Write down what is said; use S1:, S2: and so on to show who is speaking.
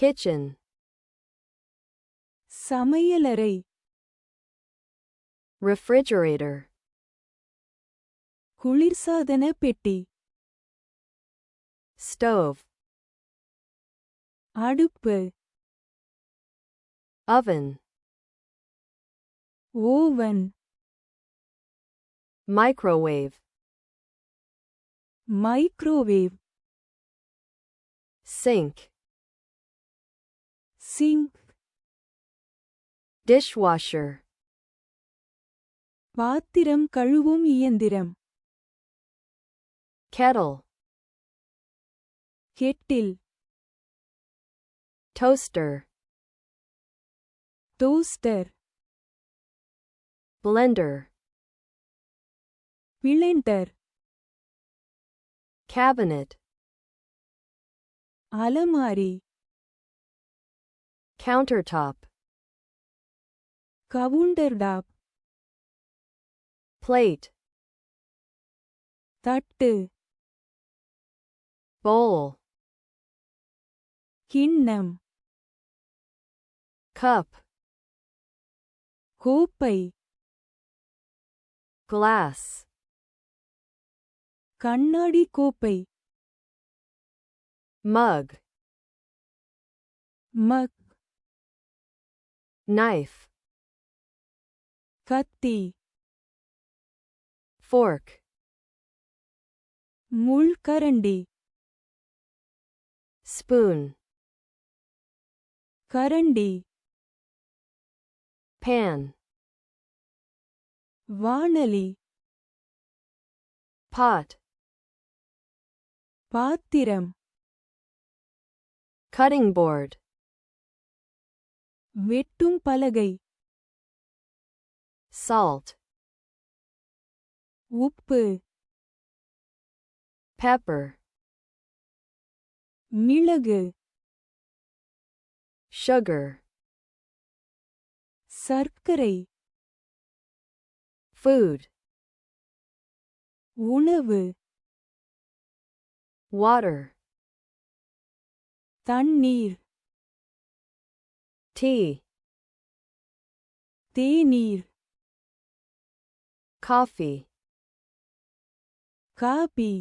S1: kitchen,
S2: சமையலறை
S1: refrigerator,
S2: குளிர்சாதன பெட்டி
S1: stove,
S2: அடுப்பு
S1: oven,
S2: oven
S1: microwave,
S2: microwave
S1: sink,
S2: sink
S1: dishwasher,
S2: பாத்திரம் கழுவும் இயந்திரம்
S1: kettle,
S2: kettle
S1: toaster,
S2: toaster
S1: blender,
S2: blender
S1: cabinet,
S2: அலமாரி
S1: countertop,
S2: கவுண்டர்டாப்
S1: plate,
S2: தட்டு
S1: bowl,
S2: கிண்ணம்
S1: cup,
S2: கோப்பை
S1: glass,
S2: கண்ணாடி கோப்பை
S1: mug,
S2: மக்
S1: knife,
S2: கத்தி
S1: fork,
S2: முள்கரண்டி
S1: spoon,
S2: கரண்டி
S1: pan,
S2: வாணலி
S1: pot,
S2: பாத்திரம்
S1: cutting board,
S2: வெட்டும் பலகை
S1: salt,
S2: உப்பு
S1: pepper,
S2: மிளகு
S1: sugar,
S2: சர்க்கரை
S1: food,
S2: உணவு
S1: water,
S2: தண்ணீர்
S1: tea,
S2: தேநீர்
S1: coffee,
S2: காபி